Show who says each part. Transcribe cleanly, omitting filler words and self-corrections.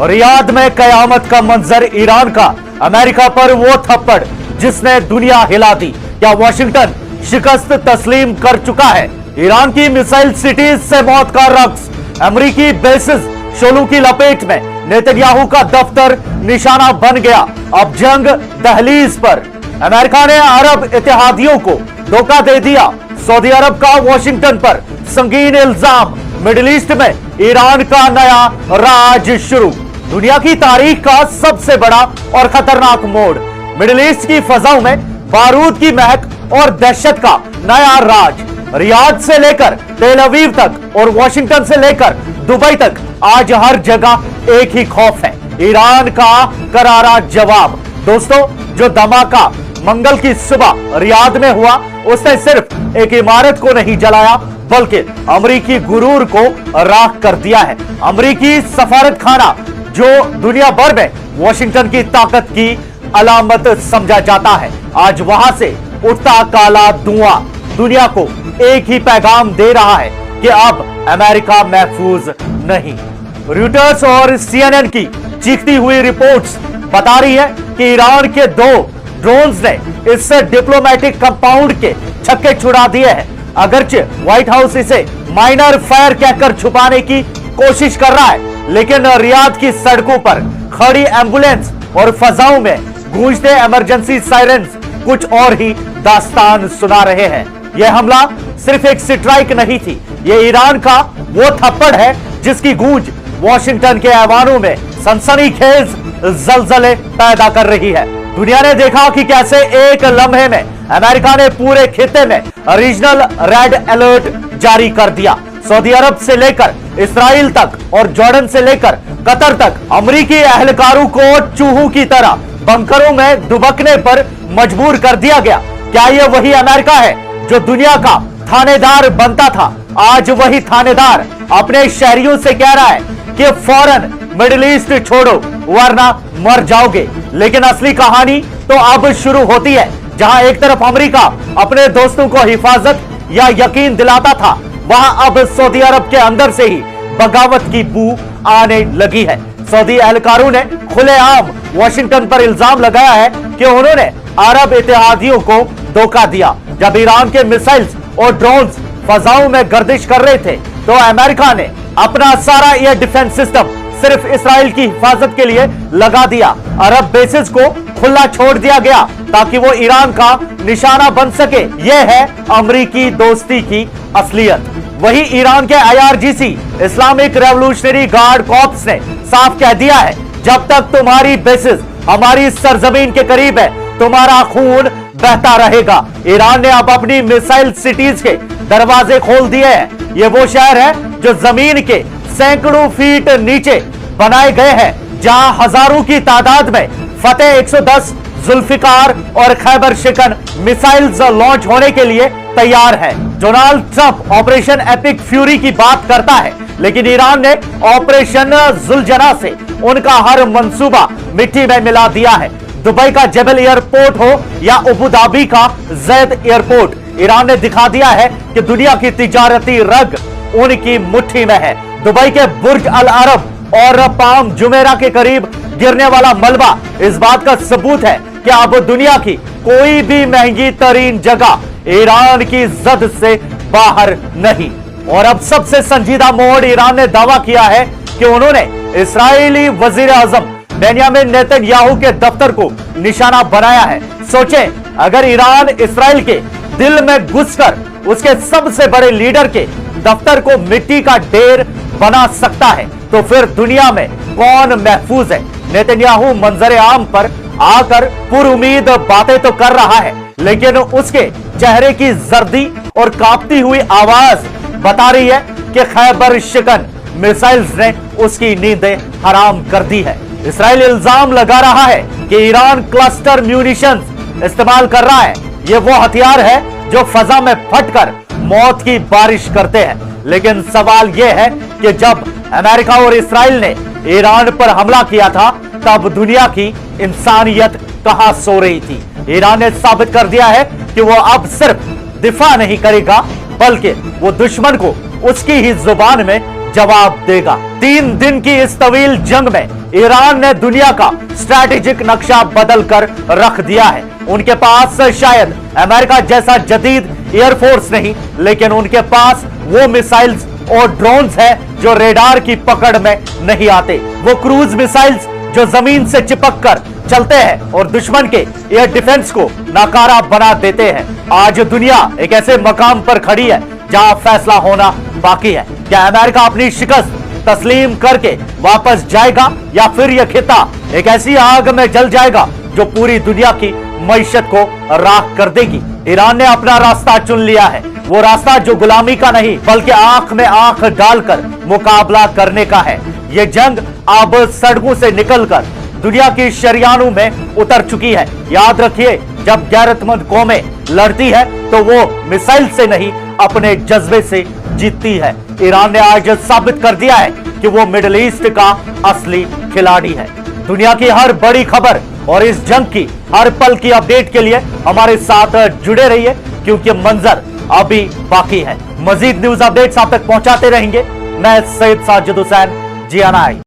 Speaker 1: Riyadh में कयामत का मंजर, ईरान का अमेरिका पर वो थप्पड़ जिसने दुनिया हिला दी। क्या वाशिंगटन शिकस्त तस्लीम कर चुका है? ईरान की मिसाइल सिटीज से मौत का रक्स, अमेरिकी बेसिस शोलू की लपेट में, नेतन्याहू का दफ्तर निशाना बन गया। अब जंग दहलीज पर, अमेरिका ने अरब इत्तेहादियों को धोखा दे दिया। सऊदी अरब का वाशिंगटन पर संगीन इल्जाम, मिडिल ईस्ट में ईरान का नया राज शुरू। दुनिया की तारीख का सबसे बड़ा और खतरनाक मोड़, मिडिल ईस्ट की फजाओं में बारूद की महक और दहशत का नया राज। रियाद से लेकर तेल अवीव तक और वाशिंगटन से लेकर दुबई तक आज हर जगह एक ही खौफ है, ईरान का करारा जवाब। दोस्तों, जो धमाका मंगल की सुबह रियाद में हुआ, उसने सिर्फ एक इमारत को नहीं जलाया बल्कि अमेरिकी गुरूर को राख कर दिया है। अमेरिकी सफारत खाना जो दुनिया भर में वाशिंगटन की ताकत की अलामत समझा जाता है, आज वहां से उठता काला धुआं दुनिया को एक ही पैगाम दे रहा है कि अब अमेरिका महफूज नहीं। रॉयटर्स और CNN की चीखती हुई रिपोर्ट्स बता रही है कि ईरान के 2 ड्रोन्स ने इस डिप्लोमेटिक कंपाउंड के छक्के छुड़ा दिए हैं। अगरचे व्हाइट हाउस इसे माइनर फायर कहकर छुपाने की कोशिश कर रहा है, लेकिन रियाद की सड़कों पर खड़ी एम्बुलेंस और फजाओं में गूंजते इमरजेंसी सायरन्स कुछ और ही दास्तान सुना रहे हैं। यह हमला सिर्फ एक स्ट्राइक नहीं थी, यह ईरान का वो थप्पड़ है जिसकी गूंज वॉशिंगटन के ऐवानों में सनसनीखेज जलजले पैदा कर रही है। दुनिया ने देखा कि कैसे एक लम्हे में अमेरिका ने पूरे खित्ते में रीजनल रेड अलर्ट जारी कर दिया। सऊदी अरब से लेकर इस्राइल तक और जॉर्डन से लेकर कतर तक अमेरिकी एहलकारों को चूहों की तरह बंकरों में दुबकने पर मजबूर कर दिया गया। क्या यह वही अमेरिका है जो दुनिया का थानेदार बनता था? आज वही थानेदार अपने शहरियों से कह रहा है कि फौरन मिडिल ईस्ट छोड़ो वरना मर जाओगे। लेकिन असली कहानी तो अब शुरू होती है, जहां एक तरफ अमेरिका अपने दोस्तों को हिफाजत या यकीन दिलाता था, वहां अब सऊदी अरब के अंदर से ही बगावत की बू आने लगी है। सऊदी एहलकारों ने खुलेआम वाशिंगटन पर इल्जाम लगाया है कि उन्होंने अरब इत्तेहादियों को धोखा दिया। जब ईरान के मिसाइल्स और ड्रोन्स फजाओं में गर्दिश कर रहे थे, तो अमेरिका ने अपना सारा एयर डिफेंस सिस्टम सिर्फ इस्राइल की हिफाजत के लिए लगा दिया। अरब बेसिस को खुला छोड़ दिया गया ताकि वो ईरान का निशाना बन सके। यह है अमेरिकी दोस्ती की असलियत। वही ईरान के IRGC Islamic revolutionary guard corps ने साफ कह दिया है, जब तक तुम्हारी बेसिस हमारी सरजमीन के करीब है, तुम्हारा खून बहता रहेगा। ईरान ने अब अपनी मिसाइल सिटीज के दरवाजे खोल दिए हैं। ये वो शहर है जो जमीन के सैकड़ों फीट नीचे बनाए गए हैं, जहां हजारों की तादाद में फतेह 110, जुल्फिकार और खैबर शिकन मिसाइल्स लॉन्च होने के लिए तैयार है। Donald Trump operation epic fury की बात करता है, लेकिन ईरान ने ऑपरेशन जुलजना से उनका हर मंसूबा मिट्टी में मिला दिया है। दुबई का जेबल एयरपोर्ट हो या अबू धाबी का जैद एयरपोर्ट, ईरान ने दिखा दिया है कि दुनिया की तिजारती रग उनकी मुट्ठी में है। दुबई के बुर्ज अल अरब और पाम जुमेरा के करीब गिरने वाला मलबा इस बात का सबूत है कि अब दुनिया की कोई भी महंगी तरीन जगह ईरान की जद से बाहर नहीं। और अब सबसे संजीदा मोड़, ईरान ने दावा किया है कि उन्होंने इस्राएली वजीर आजम बेंयामिन नेतन्याहू के दफ्तर को निशाना बनाया है। सोचें, अगर ईरान इस्राएल के दिल में घुसकर उसके सबसे बड़े लीडर के दफ्तर को मिट्टी का ढेर बना सकता है, तो फिर दुनिया में कौन महफूज है? नेतन्याहू मंजरे आम पर आकर पुरुमीद बातें तो कर रहा है, लेकिन उसके चेहरे की जर्दी और कांपती हुई आवाज बता रही है कि खैबर शिकन मिसाइल्स ने उसकी नींदें हराम कर दी है। इस्राएल इल्जाम लगा रहा है कि ईरान क्लस्टर म्यूनिशंस इस्तेमाल कर रहा है। ये वो हथियार है जो फजा में फटकर मौत की बारिश करते हैं। लेकिन सवाल यह है कि जब अमेरिका और इस्राएल ने ईरान पर हमला किया था, तब दुनिया की इंसानियत कहां सो रही थी? ईरान ने साबित कर दिया है कि वो अब सिर्फ दिफा नहीं करेगा, बल्कि वो दुश्मन को उसकी ही जुबान में जवाब देगा। 3 दिन की इस तवील जंग में ईरान ने दुनिया का स्ट्रैटेजिक नक्शा बदल कर रख दिया है। उनके पास शायद अमेरिका जैसा जदीद एयरफोर्स नहीं, लेकिन उनके पास वो मिसाइल्स और ड्रोन्स है जो रेडार की पकड़ में नहीं आते, वो क्रूज मिसाइल्स जो जमीन से चिपक कर चलते हैं और दुश्मन के एयर डिफेंस को नाकारा बना देते हैं। आज दुनिया एक ऐसे मकाम पर खड़ी है जहां फैसला होना बाकी है। क्या अमेरिका अपनी शिकस्त तस्लीम करके वापस जाएगा या फिर यह खिता एक ऐसी आग में जल जाएगा जो पूरी दुनिया की मईशत को राख कर देगी। ईरान ने अपना रास्ता चुन लिया है, वो रास्ता जो गुलामी का नहीं बल्कि आंख में आंख डालकर मुकाबला करने का है। ये जंग अब सड़कों से निकलकर दुनिया की शरियानों में उतर चुकी है। याद रखिए, जब गैरतमंद कौमें लड़ती है तो वो मिसाइल से नहीं अपने जज्बे से जीतती है। ईरान ने आज साबित कर दिया है कि वो मिडिल ईस्ट का असली खिलाड़ी है। दुनिया की हर बड़ी खबर और इस जंग की हर पल की अपडेट के लिए हमारे साथ जुड़े रहिए, क्योंकि मंजर अभी बाकी है। मजीद न्यूज अपडेट्स आप तक पहुंचाते रहेंगे। मैं सैयद साजिद हुसैन, GNI।